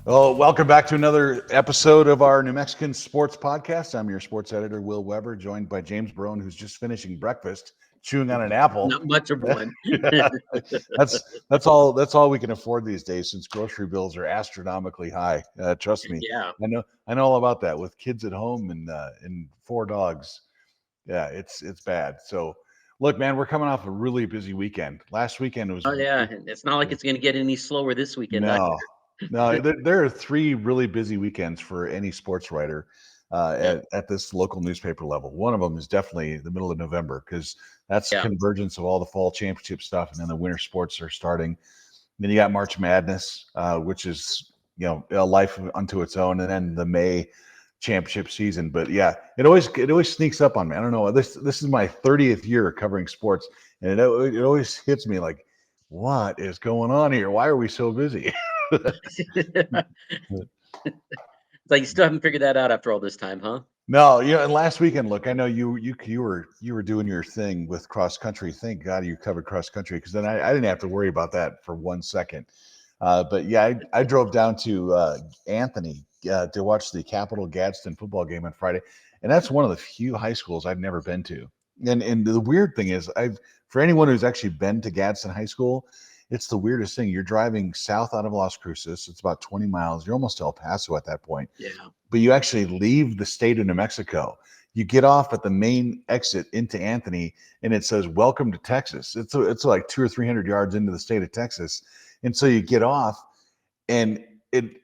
Well, welcome back to another episode of our New Mexican Sports Podcast. I'm your sports editor, Will Weber, joined by James Barron, who's just finishing breakfast, chewing on an apple. Not much of one. Yeah, that's all we can afford these days, since grocery bills are astronomically high. Trust me, Yeah. I know all about that. With kids at home and four dogs, yeah, it's bad. So, look, man, we're coming off a really busy weekend. Last weekend was Oh, yeah. And it's not like it's going to get any slower this weekend either. no, no. There are three really busy weekends for any sports writer Yeah. at this local newspaper level. One of them is definitely the middle of November, because that's Yeah. convergence of all the fall championship stuff, and then the winter sports are starting. Then you got March Madness, which is a life unto its own, and then the May championship season. But yeah, it always sneaks up on me. I don't know. This is my 30th year covering sports, and it always hits me like, what is going on here? Why are we so busy? It's like you still haven't figured that out after all this time, huh? No, and last weekend, look, I know you were doing your thing with cross country. Thank God you covered cross country, because then I didn't have to worry about that for 1 second. But yeah, I drove down to Anthony to watch the Capital Gadsden football game on Friday, and that's one of the few high schools I've never been to. And the weird thing is, I've for anyone who's actually been to Gadsden High School, it's the weirdest thing. You're driving south out of Las Cruces. It's about 20 miles. You're almost to El Paso at that point, Yeah. but you actually leave the state of New Mexico. You get off at the main exit into Anthony, and it says "Welcome to Texas." It's like 200 or 300 yards into the state of Texas, and so you get off, and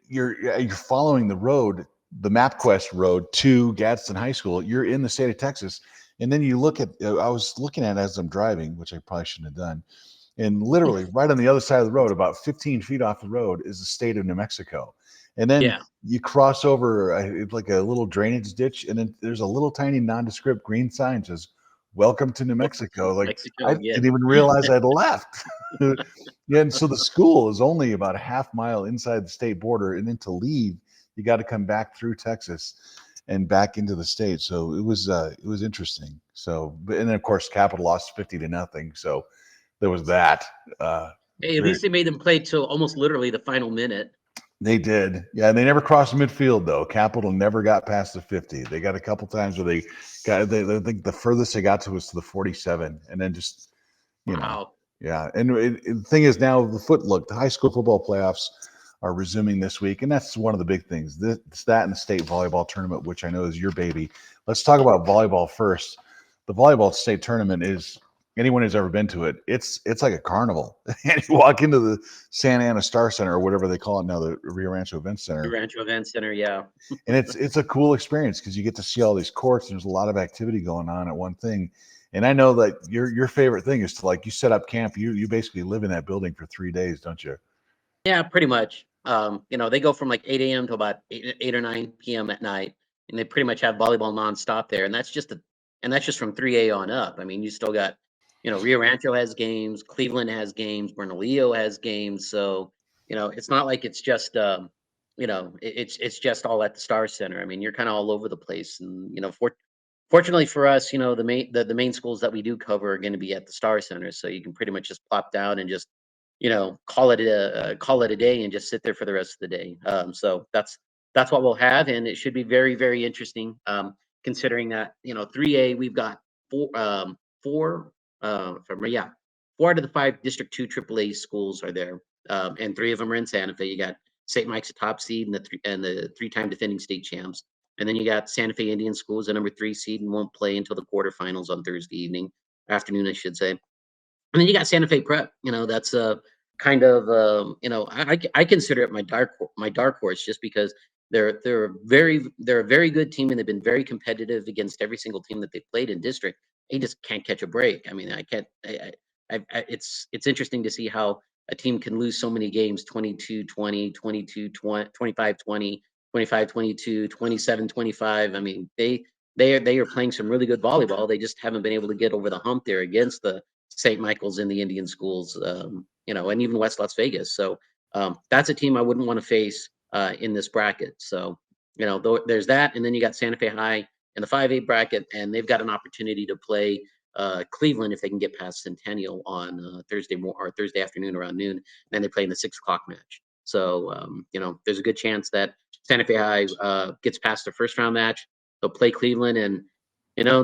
you're following the road, the MapQuest road to Gadsden High School. You're in the state of Texas, and then you look at. I was looking at it as I'm driving, which I probably shouldn't have done. And literally, right on the other side of the road, about 15 feet off the road, is the state of New Mexico. And then Yeah. you cross over it's like a little drainage ditch, and then there's a little tiny nondescript green sign that says "Welcome to New Mexico." Like, I Mexico didn't again. even realize I'd left. Yeah, and so the school is only about a half mile inside the state border, and then to leave, you got to come back through Texas and back into the state. So it was interesting. So, and then of course, Capital lost 50-0. So there was that. Uh, Hey, at very, least they made them play till almost literally the final minute. they did, yeah. And they never crossed midfield though. Capital never got past the 50. They got a couple times where they got. I think the furthest they got to was to the 47, and then just you know, Wow. yeah. And the thing is, now the high school football playoffs are resuming this week, and that's one of the big things. It's that and the state volleyball tournament, which I know is your baby. Let's talk about volleyball first. The volleyball state tournament is, anyone who's ever been to it, it's like a carnival. And you walk into the Santa Ana Star Center, or whatever they call it now, the Rio Rancho Events The Center, Rancho Events Center. Yeah. and it's a cool experience because you get to see all these courts. And there's a lot of activity going on at one thing. And I know that your favorite thing is to, like, you set up camp. You basically live in that building for 3 days, don't you? Yeah, pretty much. They go from like 8 a.m. to about 8 or 9 p.m. at night, and they pretty much have volleyball nonstop there. And that's just from 3A on up. I mean, you still got, Rio Rancho has games, Cleveland has games, Bernalillo has games. So, it's not like it's just, it's just all at the Star Center. I mean, you're kind of all over the place. And, fortunately for us, the main schools that we do cover are going to be at the Star Center. So you can pretty much just plop down and just call it a day and just sit there for the rest of the day. So that's what we'll have, and it should be very very interesting. Considering that 3A we've got four from yeah 4 out of the 5 District 2 AAA schools are there, and 3 of them are in Santa Fe. You got St. Mike's a top seed and the 3-time defending state champs, and then you got Santa Fe Indian Schools, a number 3 seed, and won't play until the quarterfinals on Thursday afternoon, I should say. And then you got Santa Fe Prep. That's a kind of I consider it my dark horse, just because they're a very good team, and they've been very competitive against every single team that they've played in district. They just can't catch a break. I mean, I can't. It's interesting to see how a team can lose so many games: 22-20, 22-20, 25-20, 25-22, 27-25. I mean, they are playing some really good volleyball. They just haven't been able to get over the hump there against the St. Michael's and the Indian schools, and even West Las Vegas. So that's a team I wouldn't want to face in this bracket. So, there's that. And then you got Santa Fe High in the 5A bracket, and they've got an opportunity to play Cleveland if they can get past Centennial on Thursday afternoon around noon. Then they play in the 6 o'clock match. So there's a good chance that Santa Fe High gets past the first round match. They'll play Cleveland, and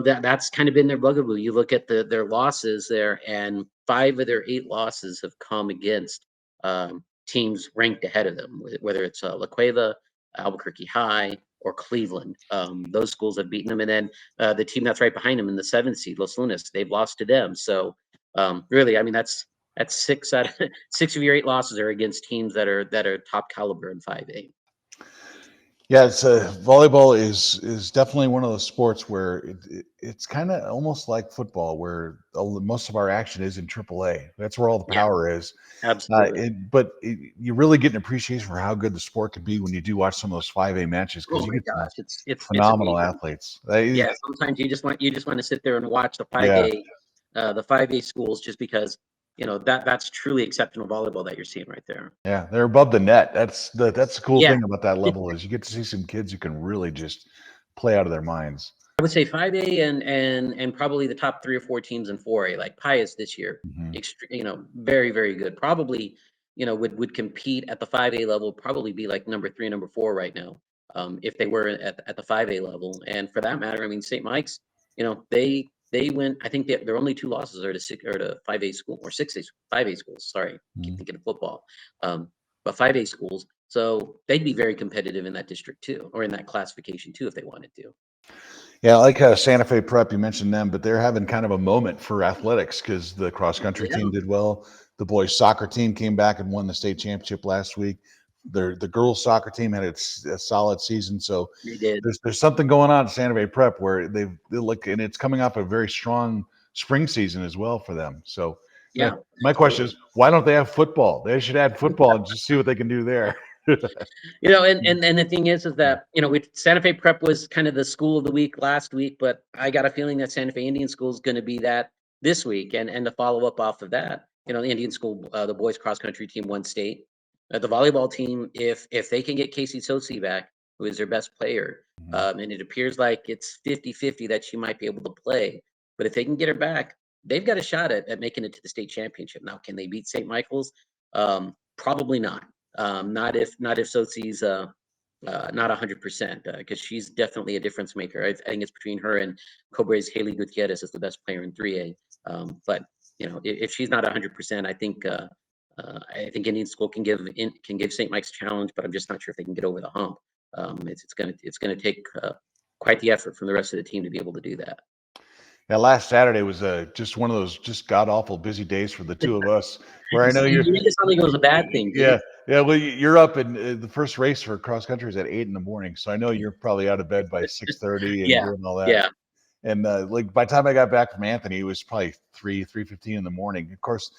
that's kind of been their bugaboo. You look at their losses there, and 5 of their 8 losses have come against teams ranked ahead of them, whether it's La Cueva, Albuquerque High, or Cleveland. Those schools have beaten them, and then the team that's right behind them in the 7th seed, Los Lunas, they've lost to them. So really, I mean, that's 6 out of 6 of your 8 losses are against teams that are top caliber in 5A. Yeah, it's volleyball is definitely one of those sports where it's kind of almost like football, where most of our action is in AAA. That's where all the Yeah, power is. absolutely. You really get an appreciation for how good the sport can be when you do watch some of those 5A matches, because Oh you my get some gosh, it's phenomenal amazing. athletes. Yeah, sometimes you just want to sit there and watch the Yeah, 5A schools, just because that's truly exceptional volleyball that you're seeing right there. yeah, they're above the net. That's the cool Yeah, thing about that level is you get to see some kids who can really just play out of their minds. I would say 5A and probably the top 3 or 4 teams in 4A, like Pius this year, Hmm. very, very good. Probably, would compete at the 5A level, probably be like number 3, number 4 right now, if they were at the 5A level. And for that matter, I mean, St. Mike's, they went. I think their only 2 losses are to 5A school or 6A 5A schools. Sorry, keep thinking of football, but 5A schools. So they'd be very competitive in that district too, or in that classification too, if they wanted to. Yeah, I like Santa Fe Prep. You mentioned them, but they're having kind of a moment for athletics because the cross country Yeah, team did well. The boys soccer team came back and won the state championship last week. The girls soccer team had a solid season. So they did. there's something going on at Santa Fe Prep where they look, and it's coming off a very strong spring season as well for them. So Yeah, my question absolutely. is, why don't they have football? They should add football and just see what they can do there. And the thing is that Santa Fe Prep was kind of the school of the week last week, but I got a feeling that Santa Fe Indian School is going to be that this week, and to follow up off of that, the Indian School, the boys cross country team won state. The volleyball team, if they can get Casey Sosi back, who is their best player, Mhm. and it appears like it's 50-50 that she might be able to play, but if they can get her back, they've got a shot at making it to the state championship. Now, can they beat St. Michael's? Probably not. Not if Sotsi's not 100%, because she's definitely a difference maker. I think it's between her and Cobra's Haley Gutierrez is the best player in 3A. But if she's not 100%, I think Indian School can give St. Mike's a challenge, but I'm just not sure if they can get over the hump. It's gonna take quite the effort from the rest of the team to be able to do that. Yeah, last Saturday was just one of those just god awful busy days for the two of us. Where I know You made it sound like it was a bad thing, yeah, dude. yeah. Well, you're up, and the first race for cross country is at 8 in the morning. So I know you're probably out of bed by 6:30 and Yeah, doing all that. yeah, And like by the time I got back from Anthony, it was probably 3:15 in the morning. Of course,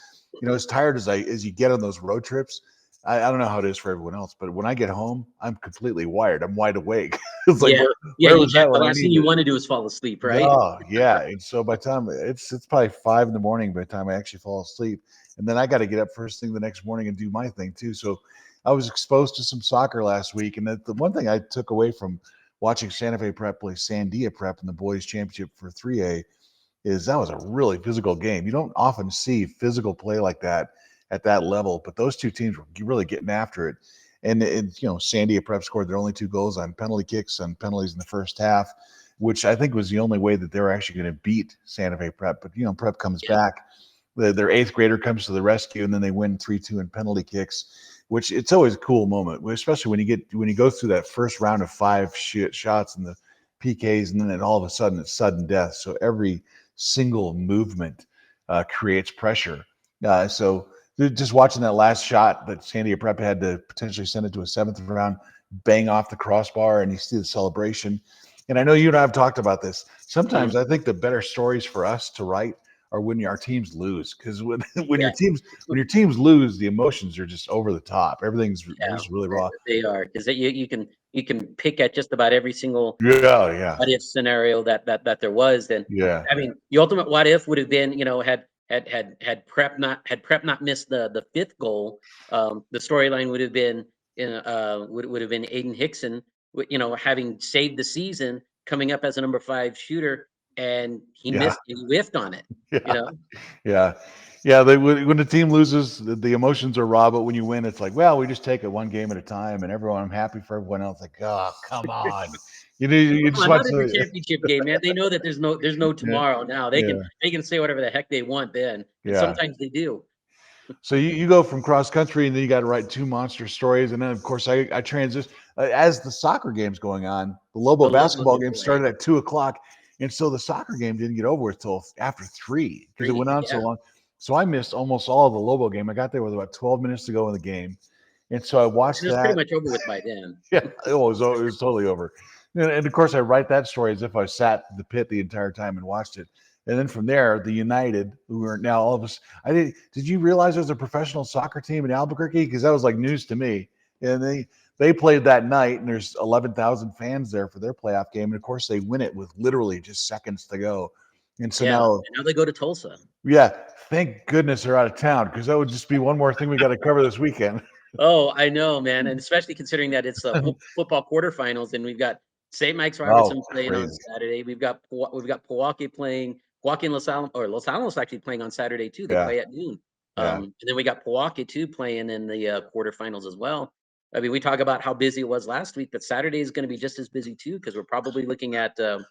as tired as you get on those road trips, I don't know how it is for everyone else, but when I get home, I'm completely wired. I'm wide awake. It's like yeah, yeah. where was that The when I last thing needed you it? want to do is fall asleep, right? Oh, yeah. And so by the time it's probably 5 in the morning by the time I actually fall asleep. And then I got to get up first thing the next morning and do my thing too. So I was exposed to some soccer last week. And the one thing I took away from watching Santa Fe Prep play Sandia Prep in the boys championship for 3A is that was a really physical game. You don't often see physical play like that at that level, but those two teams were really getting after it. And Sandia Prep scored their only 2 goals on penalty kicks and penalties in the first half, which I think was the only way that they were actually going to beat Santa Fe Prep. But Prep comes Yeah, back, their 8th grader comes to the rescue, and then they win 3-2 in penalty kicks, which it's always a cool moment, especially when you go through that first round of 5 shots and the PKs, and then all of a sudden it's sudden death. So every single movement creates pressure. So just watching that last shot that Sandia Prep had to potentially send it to a 7th round, bang off the crossbar, and you see the celebration. And I know you and I have talked about this. mhm, Sometimes I think the better stories for us to write are when our teams lose, because when yeah, your teams lose, the emotions are just over the top. Everything's yeah. just really raw. They are, because you can pick at just about every single Yeah, yeah, what if scenario that there was. Then yeah. I mean, the ultimate what if would have been, had Prep not missed the 5th goal, the storyline would have been would have been Aiden Hickson, having saved the season, coming up as a number 5 shooter, and he Yeah. missed, he whiffed on it, you Yeah. know? Yeah. Yeah. When the team loses, the emotions are raw, but when you win, it's like, well, we just take it one game at a time, and everyone, I'm happy for everyone else. Like, oh, come on. You Come just on, not watch at the the, championship game, man. They know that there's no yeah. tomorrow now. Yeah. They can say whatever the heck they want then, and Yeah. sometimes they do. So you go from cross country, and then you got to write two monster stories, and then of course I transition as the soccer game's going on. The Lobo The Lobos basketball are game started playing at 2 o'clock, and so the soccer game didn't get over with till after 3 because it 3, went on so yeah. long. So I missed almost all of the Lobo game. I got there with about 12 minutes to go in the game, and so I And watched it was pretty that. much over with by then. Yeah, it was totally over. And of course, I write that story as if I sat in the pit the entire time and watched it. And then from there, the United, who are now all of us, I did you realize there's a professional soccer team in Albuquerque? Because that was like news to me. And they played that night, and there's 11,000 fans there for their playoff game. And of course, they win it with literally just seconds to go. And so Yeah, now, and now they go to Tulsa. yeah, thank goodness they're out of town because that would just be one more thing we got to cover this weekend. Oh, I know, man, and especially considering that it's the football quarterfinals, and we've got St. Mike's Oh, Robertson playing on crazy. Saturday. We've got Pojoaque playing. Pojoaque and Los Alamos actually playing on Saturday too. They Yeah, play at noon. yeah. And then we got Pojoaque too playing in the quarterfinals as well. I mean, we talk about how busy it was last week, but Saturday is going to be just as busy too because we're probably looking at the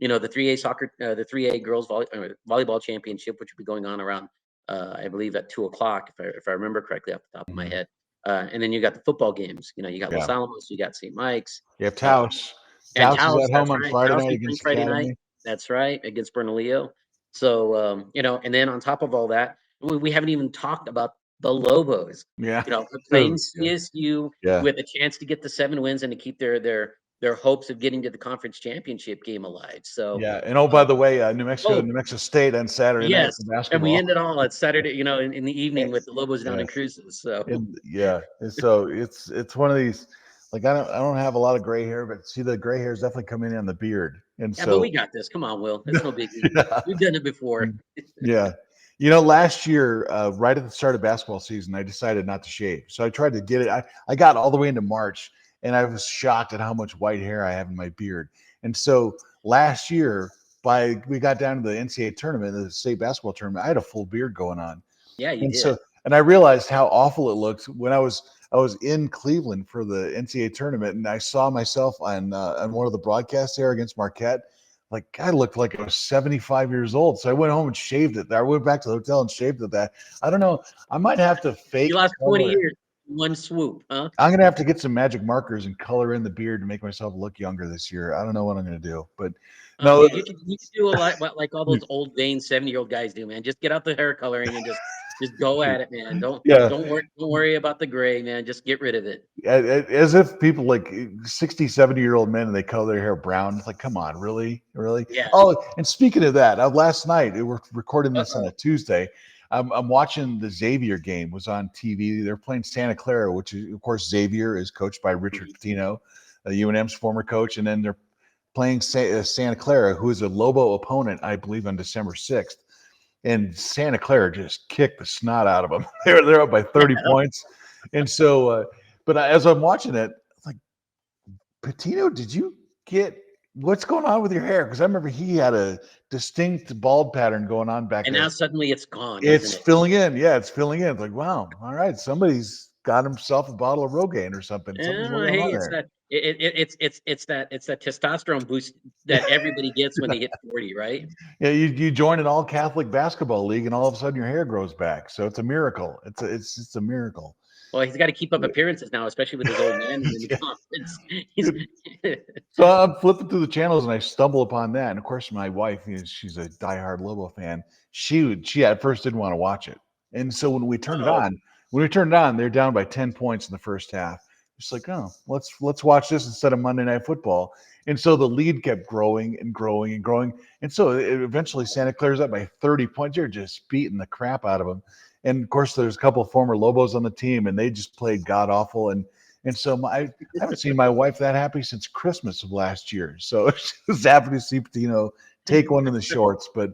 3A the 3A volleyball championship, which will be going on around I believe at 2 o'clock if I remember correctly off the top of my Mhm. head. And then you got the football games. You got Yeah. Los Alamos, you got St. Mike's, You have uh, Taos. and Taos is Taos. at home That's on right. Friday Taos night be playing against Friday night. Academy. That's right, against Bernalillo. So and then on top of all that, we haven't even talked about the Lobos. Yeah. They're Yeah. playing CSU Yeah. with a chance to get the 7 wins and to keep their hopes of getting to the conference championship game alive. So, Yeah. And oh, by um, the way, New oh, Mexico State on Saturday night yes, for and we basketball. ended all at Saturday, in the Eh, evening with the Lobos down Yeah. in Cruces. So, And yeah. And so it's one of these like I don't have a lot of gray hair, but see the gray hair is definitely coming in on the beard. And yeah, but so we got this. Come on, Will. It's no biggie. yeah. We've done it before. Yeah. Last year, right at the start of basketball season, I decided not to shave. So I tried to get it. I got all the way into March, and I was shocked at how much white hair I have in my beard. And so last year, we got down to the NCAA tournament, the state basketball tournament, I had a full beard going on. Yeah, you And did. so, and I realized how awful it looked when I was in Cleveland for the NCAA tournament, and I saw myself on one of the broadcasts there against Marquette. Like I looked like I was 75 years old. So I went home and shaved it. I went back to the hotel and shaved it. That I don't know. I might have to You fake lost 20 color. years in one swoop, huh? I'm gonna have to get some magic markers and color in the beard to make myself look younger this year. I don't know what I'm gonna do, but Oh, no, dude, you can do a lot like all those old vain 70-year-old guys do, man. Just get out the hair coloring and just go at it, man. Don't yeah, don't worry about the gray, man. Just get rid of it. as if people like 60, 70-year-old men and they color their hair brown. It's like, come on, really? Really? Yeah. Oh, and speaking of that, last night, we're recording this on Uh-oh. a Tuesday. I'm watching the Xavier game was on TV. They're playing Santa Clara, which is, of course, Xavier is coached by Richard Mhm. Pitino, UNM's former coach. And then they're playing Santa Clara, who is a Lobo opponent, I believe, on December 6th. And Santa Clara just kicked the snot out of them. They're up by 30 points. And so, but as I'm watching it, it's like, Patino, did you get what's going on with your hair? Because I remember he had a distinct bald pattern going on back And there. now suddenly it's gone, isn't It's it? filling in. Yeah, it's filling in. It's like, wow, all right, somebody's got himself a bottle of Rogaine or something. Something's Oh, going hey, on it's there. that it's that testosterone boost that everybody gets when they hit 40, right? Yeah, you join an all Catholic basketball league, and all of a sudden your hair grows back. So it's a miracle. It's just a miracle. Well, he's got to keep up appearances now, especially with his old man in the Yeah. conference. He's So I'm flipping through the channels and I stumble upon that. And of course, my wife, she's a diehard Lobo fan. She at first didn't want to watch it. And so oh, when we turned it on, they're down by 10 points in the first half. It's like, oh, let's watch this instead of Monday Night Football. And so the lead kept growing and growing and growing. And so eventually Santa Clara's up by 30 points. They're just beating the crap out of them. And of course, there's a couple of former Lobos on the team, and they just played god awful. And so I haven't seen my wife that happy since Christmas of last year. So she was happy to see take one in the shorts. But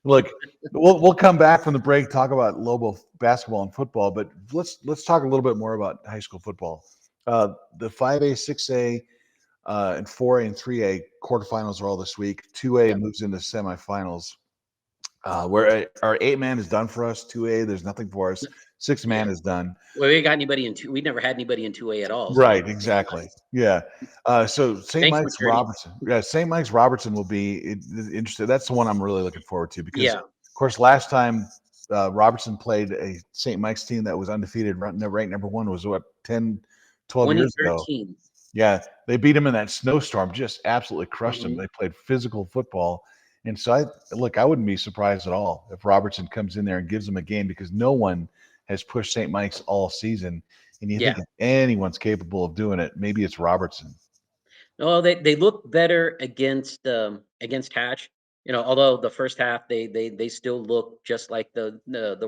look, we'll come back from the break, talk about Lobo basketball and football. But let's talk a little bit more about high school football. The 5A, 6A And 4A and 3A quarterfinals are all this week. 2A Yeah. moves into semifinals. Where our 8-man is done for us. 2A, there's nothing for us. 6-man Yeah. is done. Well, we got anybody in we never had anybody in 2A at all. So Right, exactly. Yeah. So St. thanks, Mike's maturity. Robertson. Yeah, St. Mike's Robertson will be interesting. That's the one I'm really looking forward to because, Yeah. of course, last time Robertson played a St. Mike's team that was undefeated, ranked number one, was what, 10, 12 years ago. 2013. Yeah, they beat them in that snowstorm, just absolutely crushed them. Mhm. They played physical football. And so I wouldn't be surprised at all if Robertson comes in there and gives them a game because no one has pushed St. Mike's all season. And you think Yeah. if anyone's capable of doing it, maybe it's Robertson. No, they look better against Hatch. Although the first half they still look just like the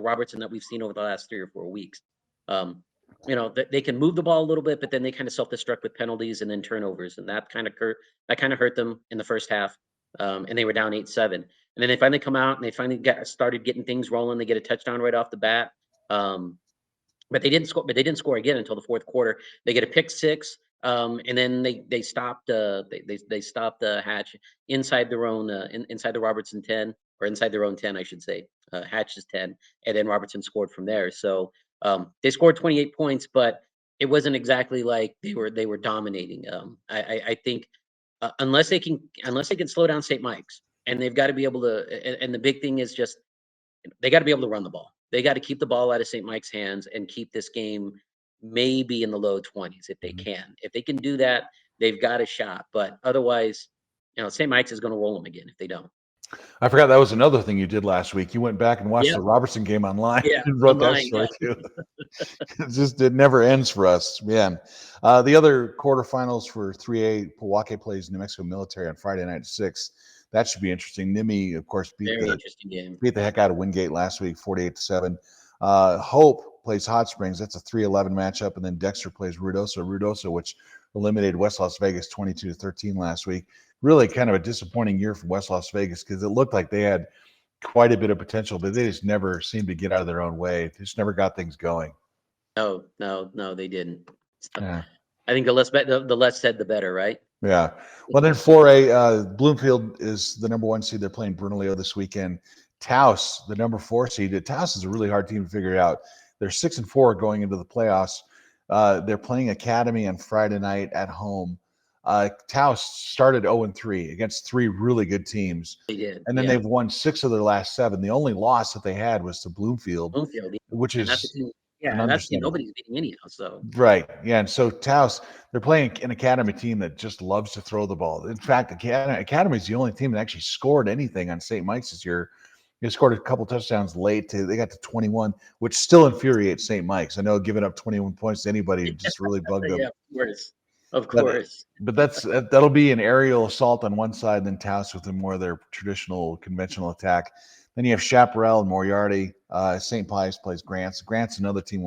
Robertson that we've seen over the last 3 or 4 weeks. They can move the ball a little bit, but then they kind of self-destruct with penalties and then turnovers, and that kind of hurt them in the first half. And they were down 8-7, and then they finally come out and they finally started getting things rolling. They get a touchdown right off the bat. Um, but they didn't score. But they didn't score again until the fourth quarter. They get a pick six, and then they stopped. They stopped Hatch inside their own inside the Robertson 10, or inside their own 10, I should say. Hatch's 10, and then Robertson scored from there. So they scored 28 points, but it wasn't exactly like they were dominating. I think unless they can slow down St. Mike's, and they've got to be able to. And the big thing is just they got to be able to run the ball. They got to keep the ball out of St. Mike's hands and keep this game maybe in the low 20s if they Mhm. can. If they can do that, they've got a shot. But otherwise, St. Mike's is going to roll them again if they don't. I forgot that was another thing you did last week. You went back and watched Yeah, the Robertson game online yeah, and wrote that online. story Yeah, too. It never ends for us, man. The other quarterfinals for 3A, Pojoaque plays New Mexico Military on Friday night at 6. That should be interesting. Nimi, of course, very interesting game. beat the heck out of Wingate last week, 48-7. Hope plays Hot Springs. That's a 3-11 matchup, and then Dexter plays Ruidoso, which eliminated West Las Vegas 22-13 last week. Really, kind of a disappointing year for West Las Vegas because it looked like they had quite a bit of potential, but they just never seemed to get out of their own way. They just never got things going. No, no, no, they didn't. So, Yeah. I think the less said, the better, right? Yeah. Well, then 4A, Bloomfield is the number one seed. They're playing Bernalillo this weekend. Taos, the number 4 seed. Taos is a really hard team to figure out. They're 6-4 going into the playoffs. They're playing Academy on Friday night at home. Taos started 0-3 against 3 really good teams. They did. And then Yeah, they've won 6 of their last 7. The only loss that they had was to Bloomfield, Bloomfield, yeah. which And that's a is team. an Yeah, and that's a team understatement. nobody's beating anyhow. So Right. Yeah. And so Taos, they're playing an academy team that just loves to throw the ball. In fact, Academy is the only team that actually scored anything on St. Mike's this year. They scored a couple touchdowns late. They got to 21, which still infuriates St. Mike's. I know giving up 21 points to anybody just really bugged them. yeah, of course, of But course. but that'll be an aerial assault on one side, and then Taos with a more of their traditional conventional attack. Then you have Chaparral and Moriarty. St. Pius plays Grants. Grants another team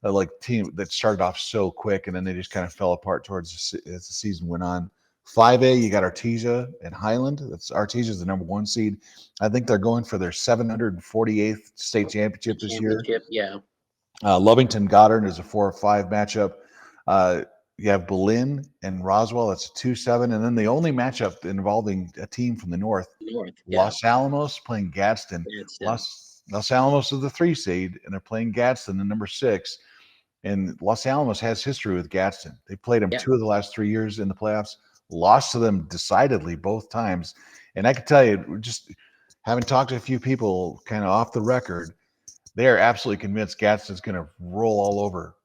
that started off so quick, and then they just kind of fell apart as the season went on. 5A, you got Artesia and Highland. That's Artesia's the number 1 seed. I think they're going for their 748th state championship this year. Championship, yeah. Lovington Goddard is a 4-5 matchup. Uh, you have Berlin and Roswell. That's a 2-7, and then the only matchup involving a team from the north, North, yeah. Los Alamos playing Gadsden. Gadsden. Los Alamos is the 3 seed, and they're playing Gadsden, the number 6. And Los Alamos has history with Gadsden. They played them Yeah. 2 of the last 3 years in the playoffs, lost to them decidedly both times. And I can tell you, just having talked to a few people kind of off the record, they are absolutely convinced Gadsden's going to roll all over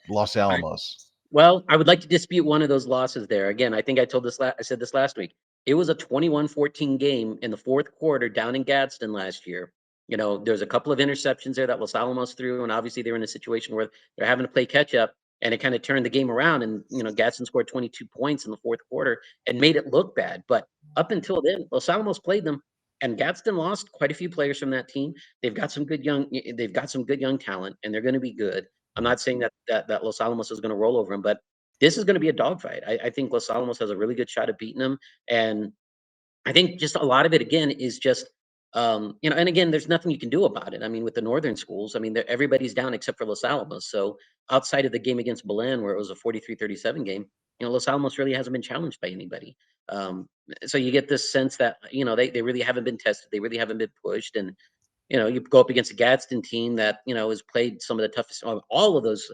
Los Alamos. Well, I would like to dispute one of those losses there. Again, I think I said this last week. It was a 21-14 game in the fourth quarter down in Gadsden last year. There's a couple of interceptions there that Los Alamos threw, and obviously they're in a situation where they're having to play catch up, and it kind of turned the game around. And Gadsden scored 22 points in the fourth quarter and made it look bad. But up until then, Los Alamos played them, and Gadsden lost quite a few players from that team. They've got some good young talent, and they're going to be good. I'm not saying that Los Alamos is going to roll over them, but this is going to be a dogfight. I think Los Alamos has a really good shot at beating them, and I think just a lot of it again is just and again, there's nothing you can do about it. I mean, with the northern schools, I mean, everybody's down except for Los Alamos. So outside of the game against Belen, where it was a 43-37 game, Los Alamos really hasn't been challenged by anybody. Um, so you get this sense that they really haven't been tested, they really haven't been pushed, and you go up against a Gadsden team that has played some of the toughest, all of those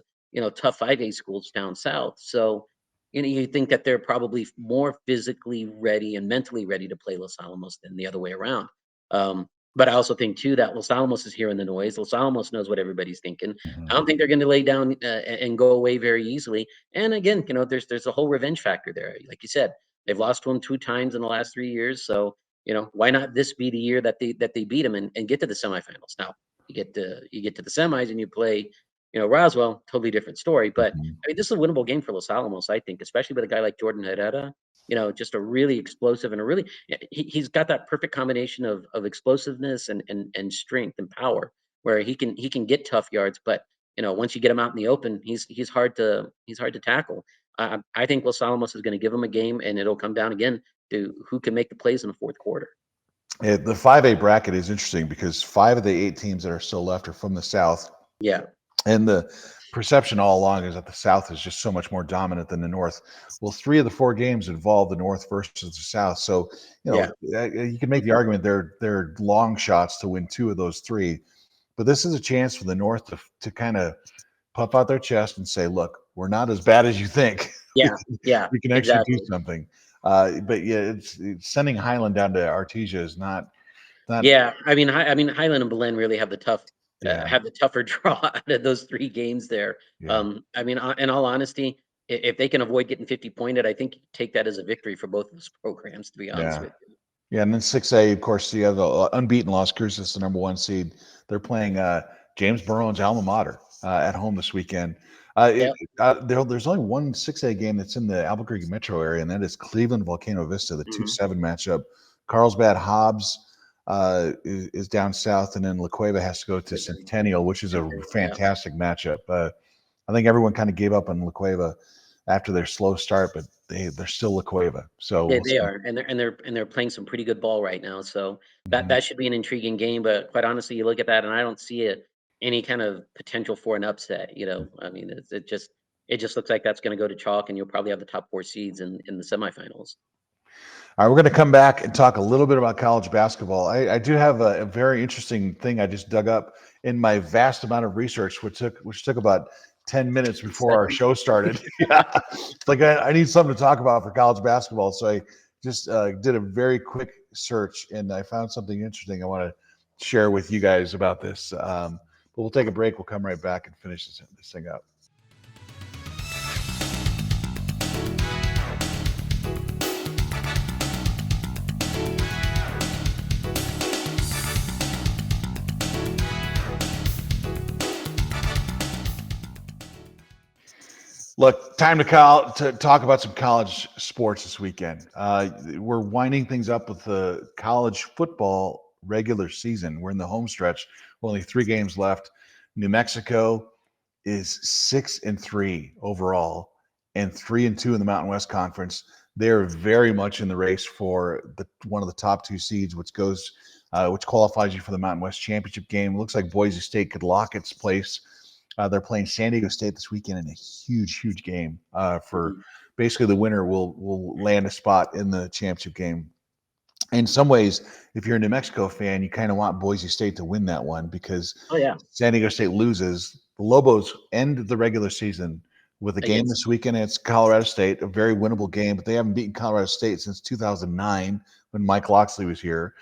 tough 5A schools down south. So you think that they're probably more physically ready and mentally ready to play Los Alamos than the other way around. Um, but I also think too that Los Alamos is hearing the noise. Los Alamos knows what everybody's thinking. I Mhm. don't think they're going to lay down and go away very easily. And again, there's a whole revenge factor there. Like you said, they've lost to them 2 times in the last 3 years. So why not this be the year that they beat them and get to the semifinals? Now you get to the semis and you play, Roswell, totally different story. But Mhm. I mean, this is a winnable game for Los Alamos, I think, especially with a guy like Jordan Herrera. Just a really explosive and a really he's got that perfect combination of explosiveness and strength and power where he can get tough yards, but once you get him out in the open, he's hard to tackle. I think Los Alamos is going to give him a game, and it'll come down again to who can make the plays in the fourth quarter. The 5A bracket is interesting because 5 of the 8 teams that are still left are from the South. Yeah, And the perception all along is that the South is just so much more dominant than the North. Well, 3 of the 4 games involve the North versus the South. So, yeah, you can make the argument they're long shots to win 2 of those 3. But this is a chance for the North to kind of puff out their chest and say, look, we're not as bad as you think. we, yeah, yeah, we can actually do exactly. something. But yeah, it's sending Highland down to Artesia is not, Yeah, I mean Highland and Belen really yeah, have the tougher draw out of those 3 games there. yeah. I mean, in all honesty, if they can avoid getting 50 pointed, I think you take that as a victory for both of those programs. To be honest Yeah. with you. Yeah, and then 6A, of course, you have the unbeaten Las Cruces, the number 1 seed. They're playing James Burrow's alma mater at home this weekend. Yeah. There's only one 6A game that's in the Albuquerque metro area, and that is Cleveland Volcano Vista, the Hmm. 2-7 matchup. Carlsbad Hobbs is down south, and then La Cueva has to go to Centennial, which is a Yeah. fantastic matchup. I think everyone kind of gave up on La Cueva after their slow start, but they're still La Cueva. So They we'll they see. are, and they're playing some pretty good ball right now. So that Mhm. that should be an intriguing game. But quite honestly, you look at that, and I don't see any kind of potential for an upset. I mean, it just looks like that's going to go to chalk, and you'll probably have the top 4 seeds in the semifinals. All right, we're going to come back and talk a little bit about college basketball. I do have a very interesting thing I just dug up in my vast amount of research, which took about 10 minutes before our Seconds. show started. Yeah, it's like I need something to talk about for college basketball, so I just did a very quick search and I found something interesting I want to share with you guys about this. But we'll take a break. We'll come right back and finish this thing up. Look, time to talk about some college sports this weekend. We're winding things up with the college football regular season. We're in the home stretch. Only 3 games left. New Mexico is 6-3 overall, and 3-2 in the Mountain West Conference. They're very much in the race for one of the top 2 seeds, which qualifies you for the Mountain West Championship game. It looks like Boise State could lock its place. They're playing San Diego State this weekend in a huge, huge game. For Mhm. basically the winner will land a spot in the championship game. In some ways, if you're a New Mexico fan, you kind of want Boise State to win that one because Oh yeah, San Diego State loses. The Lobos end the regular season with a game against this weekend. It's Colorado State, a very winnable game, but they haven't beaten Colorado State since 2009 when Mike Loxley was here.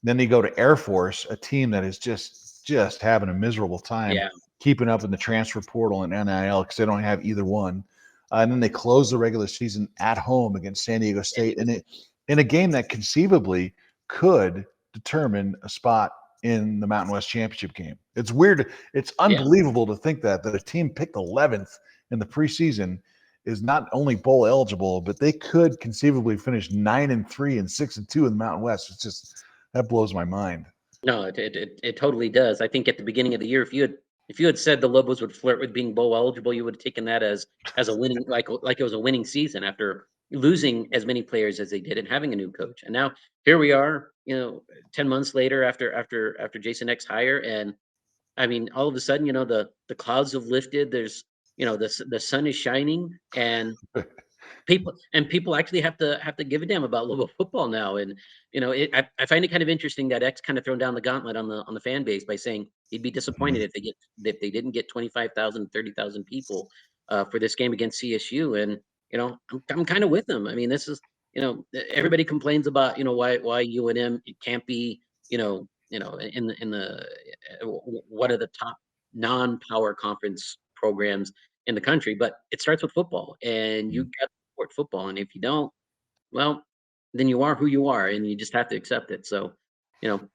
Then they go to Air Force, a team that is just having a miserable time yeah, keeping up in the transfer portal and NIL because they don't have either one. And then they close the regular season at home against San Diego San State, Diego and State. it in a game that conceivably could determine a spot in the Mountain West Championship game. It's weird. It's Yeah, unbelievable to think that a team picked 11th in the preseason is not only bowl eligible, but they could conceivably finish 9-3 and 6-2 in the Mountain West. It's just that blows my mind. no, it totally does. I think at the beginning of the year, if you had said the Lobos would flirt with being bowl eligible, you would have taken that as a winning, like it was a winning season after losing as many players as they did and having a new coach. And now here we are, 10 months later after Jason X hire, and I mean, all of a sudden, the clouds have lifted. There's, the sun is shining, and people actually have to give a damn about Lobo football now. And I find it kind of interesting that X kind of thrown down the gauntlet on the fan base by saying he'd be disappointed Mhm. if they didn't get 25,000, 30,000 people for this game against CSU. And I'm kind of with them. I mean, this is everybody complains about why UNM it can't be what are the top non-power conference programs in the country, but it starts with football, and you Mhm. got to support football. And if you don't, well, then you are who you are, and you just have to accept it. So,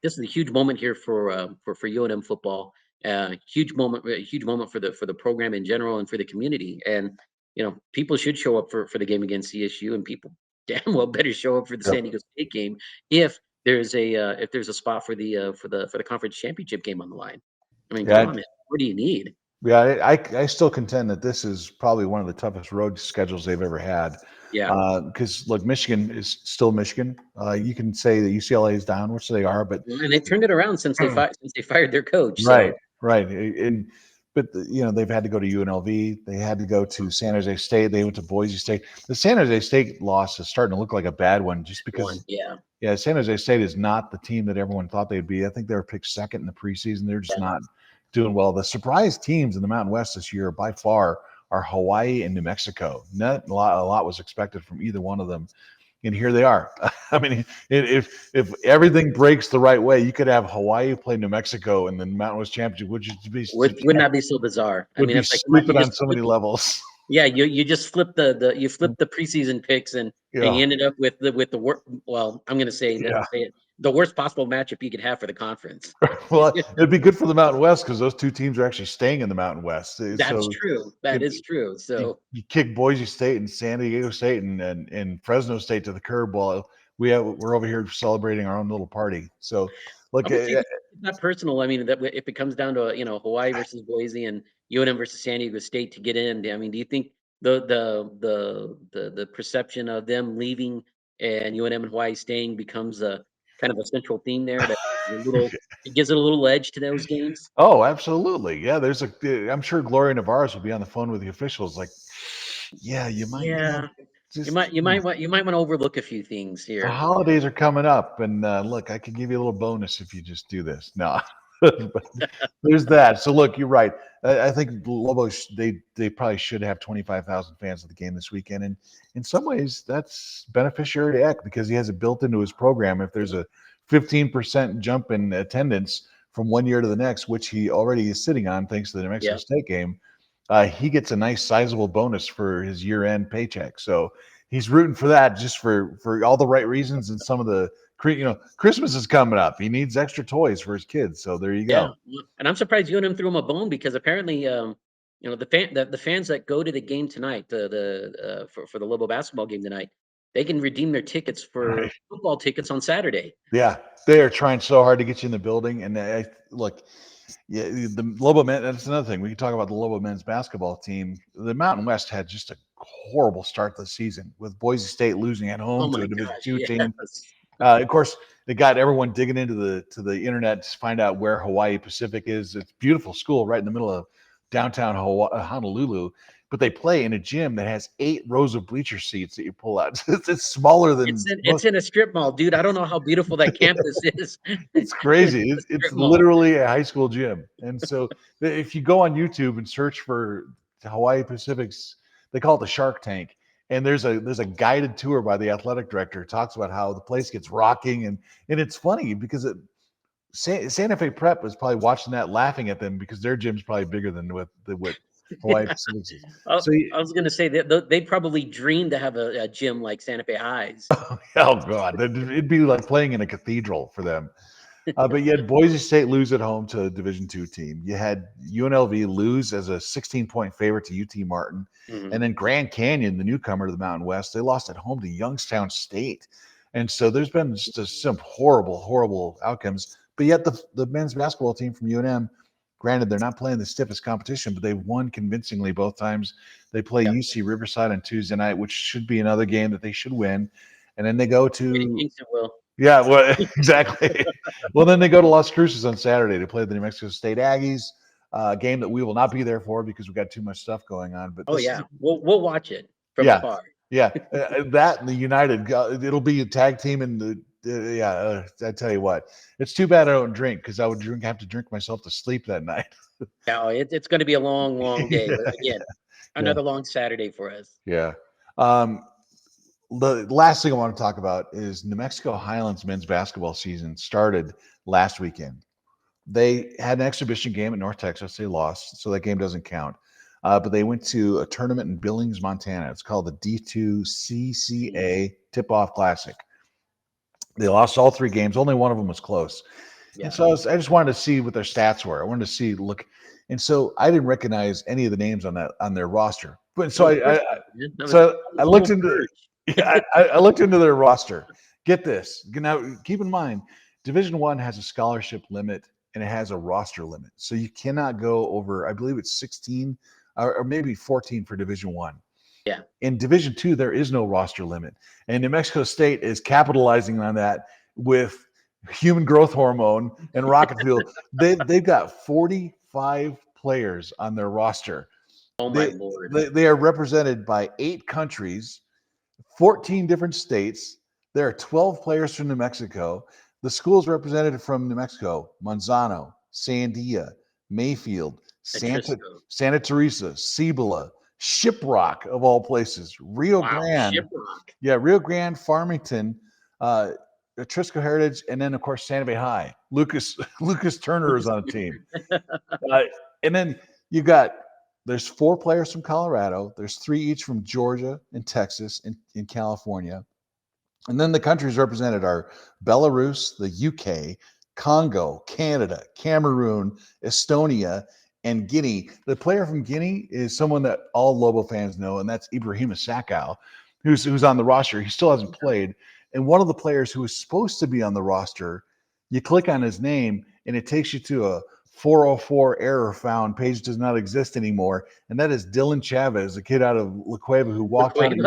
this is a huge moment here for UNM football. Huge moment for the program in general and for the community. And people should show up for the game against CSU, and people damn well better show up for the San Yep. Diego State game if there's a spot for the conference championship game on the line. I mean, come Yeah, on, man. What do you need? yeah. I still contend that this is probably one of the toughest road schedules they've ever had. Yeah. Because look, Michigan is still Michigan. You can say that UCLA is down, which they are, but And they've turned it around since they fired their coach. right, So right. They've had to go to UNLV. They had to go to San Jose State. They went to Boise State. The San Jose State loss is starting to look like a bad one, just one, because. yeah, Yeah, San Jose State is not the team that everyone thought they'd be. I think they were picked second in the preseason. They're just yeah, not doing well. The surprise teams in the Mountain West this year, by far, are Hawaii and New Mexico. Not a lot was expected from either one of them, and here they are. I mean, if everything breaks the right way, you could have Hawaii play New Mexico in the Mountain West Championship, which would not be so bizarre. I would mean, be it's like stupid you on just so flip, many levels. yeah, you just flip the preseason picks, and Yeah, you ended up with the worst. Well, I'm gonna say yeah. the worst possible matchup you could have for the conference. Well, it'd be good for the Mountain West because those two teams are actually staying in the Mountain West. That's So true. That it, is true. you, So you kick Boise State and San Diego State and Fresno State to the curb while we're over here celebrating our own little party. So look, I'm gonna say this, it's not personal. I mean, that if it comes down to Hawaii versus Boise and UNM versus San Diego State to get in, I mean, do you think the perception of them leaving and UNM and Hawaii staying becomes a kind of a central theme there that it gives it a little edge to those games? oh, absolutely, yeah. I'm sure Gloria Navarez will be on the phone with the officials, like, yeah, you might, Yeah, you just might you might want you might want to overlook a few things the here. holidays are coming up, and look, I could give you a little bonus if you just do this. No, but there's that. So look, you're right. I think Lobos they probably should have 25,000 fans at the game this weekend, and in some ways that's beneficiary to Eck because he has it built into his program. If there's a 15% jump in attendance from one year to the next, which he already is sitting on thanks to the New Mexico Yeah, State game, he gets a nice sizable bonus for his year-end paycheck. So he's rooting for that just for all the right reasons and some of the Christmas is coming up. He needs extra toys for his kids. So there you yeah, go. and I'm surprised UNM threw him a bone because apparently, the fans that go to the game tonight, for the Lobo basketball game tonight, they can redeem their tickets for Right. football tickets on Saturday. Yeah, they are trying so hard to get you in the building. And look, yeah, the Lobo men. That's another thing. We can talk about the Lobo men's basketball team. The Mountain West had just a horrible start to the season with Boise State losing at Oh home to my a Division gosh, two team. yes. Of course, it got everyone digging into the internet to find out where Hawaii Pacific is. It's a beautiful school right in the middle of downtown Honolulu, but they play in a gym that has 8 rows of bleacher seats that you pull out. It's smaller It's than in it's most. in a strip mall, dude. I don't know how beautiful that campus is. It's It's crazy. a It's strip mall. literally a high school gym. And so if you go on YouTube and search for Hawaii Pacific's, they call it the Shark Tank. And there's a guided tour by the athletic director. It talks about how the place gets rocking, and it's funny because Santa Fe Prep was probably watching that, laughing at them because their gym's probably bigger than what Hawaii Pacific's is. Oh, So I was gonna say that they probably dreamed to have a gym like Santa Fe High's. oh god, it'd be like playing in a cathedral for them. But you had Boise State lose at home to a Division two team. You had UNLV lose as a 16-point favorite to UT Martin. Mhm. And then Grand Canyon, the newcomer to the Mountain West, they lost at home to Youngstown State. And so there's been just some horrible, horrible outcomes. But yet the men's basketball team from UNM, granted, they're not playing the stiffest competition, but they won convincingly both times. They play Yeah, UC Riverside on Tuesday night, which should be another game that they should win. And then they go Brady to Kingston will. yeah, well, exactly. Well, then they go to Las Cruces on Saturday to play the New Mexico State Aggies, a game that we will not be there for because we got too much stuff going on. But Oh this is, yeah, we'll watch it from yeah, afar. Yeah, that and the United, it'll be a tag team and I tell you what, it's too bad I don't drink because I would have to drink myself to sleep that night. No, it's going to be a long, long day. Yeah, Again, yeah, another long Saturday for us. yeah. Um, the last thing I want to talk about is New Mexico Highlands men's basketball season started last weekend. They had an exhibition game at North Texas. They lost, so that game doesn't count. But they went to a tournament in Billings, Montana. It's called the D2 CCA Tip-Off Classic. They lost all three games. Only one of them was close. And Yeah. so I just wanted to see what their stats were. I wanted to see and so I didn't recognize any of the names on their roster. But so Oh, of course not, man. That was I a whole looked into purge. I looked into their roster. Get this. Now keep in mind, Division One has a scholarship limit and it has a roster limit. So you cannot go over, I believe it's 16 or maybe 14 for Division One. Yeah. In Division Two, there is no roster limit. And New Mexico State is capitalizing on that with human growth hormone and rocket fuel. They've got 45 players on their roster. Oh my Lord. They are represented by 8 countries, 14 different states. There are 12 players from New Mexico. The schools represented from New Mexico: Manzano, Sandia, Mayfield, Atrisco. Santa Teresa, Cibola, Shiprock of all places, Rio Wow. Grande. Shiprock. Yeah, Rio Grande, Farmington, Trisco Heritage, and then of course Santa Fe High. Lucas Turner is on a team, and then you got there's 4 players from Colorado. There's 3 each from Georgia and Texas and in California, and then the countries represented are Belarus, the UK, Congo, Canada, Cameroon, Estonia, and Guinea. The player from Guinea is someone that all Lobo fans know, and that's Ibrahima Sakau, who's on the roster. He still hasn't played. And one of the players who was supposed to be on the roster, you click on his name, and it takes you to a 404 error found page does not exist anymore. And that is Dylan Chavez, a kid out of La Cueva who walked on.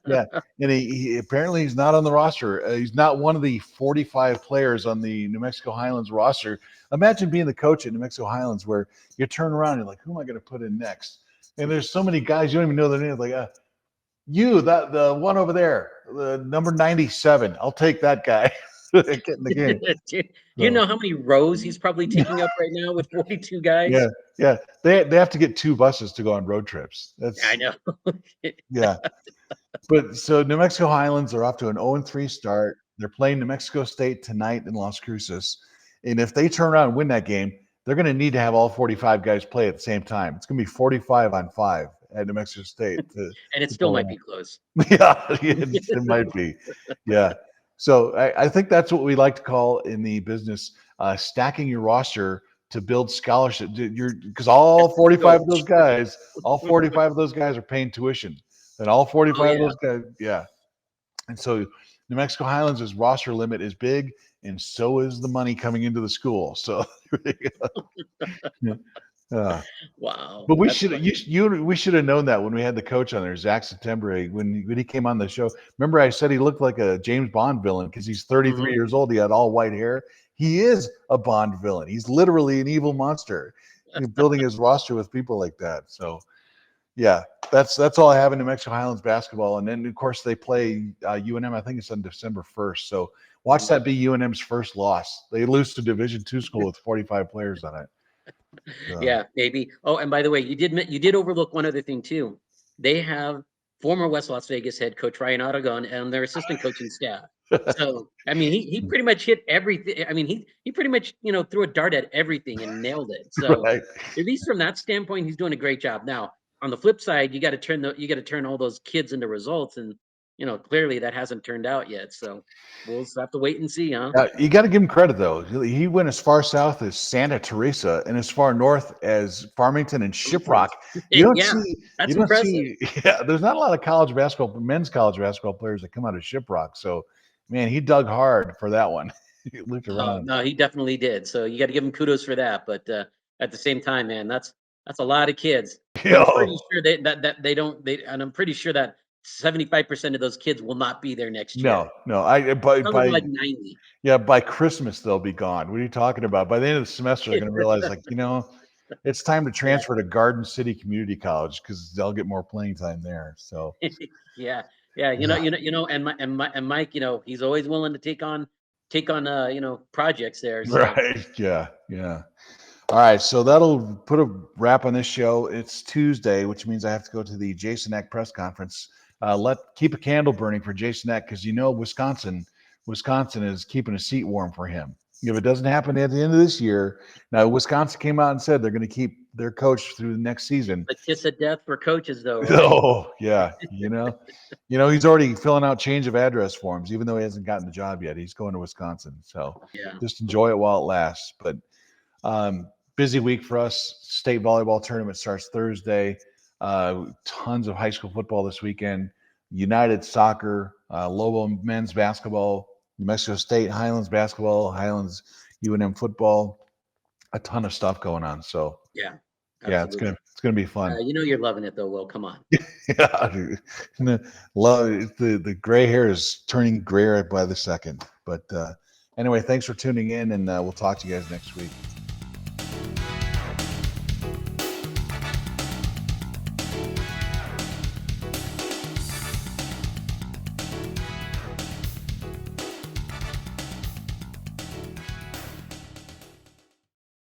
Yeah, and he apparently he's not on the roster. He's not one of the 45 players on the New Mexico Highlands roster. Imagine being the coach at New Mexico Highlands, where you turn around and you're like, who am I going to put in next? And there's so many guys you don't even know their names. Like, the one over there, the number 97. I'll take that guy. Get in the game. Do you know how many rows he's probably taking up right now with 42 guys? Yeah, yeah. They have to get 2 buses to go on road trips. I know. Yeah. But so New Mexico Highlands are off to an 0-3 start. They're playing New Mexico State tonight in Las Cruces. And if they turn around and win that game, they're going to need to have all 45 guys play at the same time. It's going to be 45-on-5 at New Mexico State. And it still might be close. Yeah, it might be. Yeah. So I think that's what we like to call in the business stacking your roster to build scholarship. Because all 45 of those guys are paying tuition. And all 45 of those guys, yeah. And so New Mexico Highlands' roster limit is big, and so is the money coming into the school. So wow. But we should have known that when we had the coach on there, Zach September, when he came on the show. Remember, I said he looked like a James Bond villain because he's 33 years old. He had all white hair. He is a Bond villain. He's literally an evil monster. Building his roster with people like that. So, yeah, that's all I have in New Mexico Highlands basketball. And then, of course, they play UNM. I think it's on December 1st. So watch that be UNM's first loss. They lose to Division II school with 45 players on it. Yeah, maybe. Oh, and by the way, you did overlook one other thing too. They have former West Las Vegas head coach Ryan Aragon and their assistant coaching staff. So I mean, he pretty much hit everything. I mean, he pretty much threw a dart at everything and nailed it. So Right. at least from that standpoint, he's doing a great job. Now on the flip side, you got to turn all those kids into results, and clearly that hasn't turned out yet. So we'll just have to wait and see, huh? You got to give him credit though. He went as far south as Santa Teresa and as far north as Farmington and Shiprock. You don't see. That's impressive. Yeah, there's not a lot of men's college basketball players that come out of Shiprock. So, man, he dug hard for that one. He looked around. No, he definitely did. So you got to give him kudos for that. But at the same time, man, that's a lot of kids. I'm pretty sure and I'm pretty sure that 75% of those kids will not be there next year. No. By like 90. Yeah, by Christmas they'll be gone. What are you talking about? By the end of the semester, they're going to realize, it's time to transfer to Garden City Community College because they'll get more playing time there. So yeah, Yeah, Yeah. and Mike, he's always willing to take on projects there. So Right. Yeah. Yeah. All right. So that'll put a wrap on this show. It's Tuesday, which means I have to go to the Jason Eck press conference. Keep a candle burning for Jason Eck, because Wisconsin is keeping a seat warm for him. If it doesn't happen at the end of this year, now Wisconsin came out and said they're going to keep their coach through the next season. the kiss of death for coaches, though, right? Oh yeah, he's already filling out change of address forms, even though he hasn't gotten the job yet. He's going to Wisconsin, so Yeah. just enjoy it while it lasts. But busy week for us. State volleyball tournament starts Thursday. Tons of high school football this weekend. United soccer, Lobo men's basketball, New Mexico State Highlands basketball, Highlands UNM football. A ton of stuff going on. So Yeah. yeah, Absolutely. it's gonna be fun. You're loving it though, Will. Come on. Yeah, dude. Love the gray hair is turning grayer by the second. But anyway, thanks for tuning in, and we'll talk to you guys next week.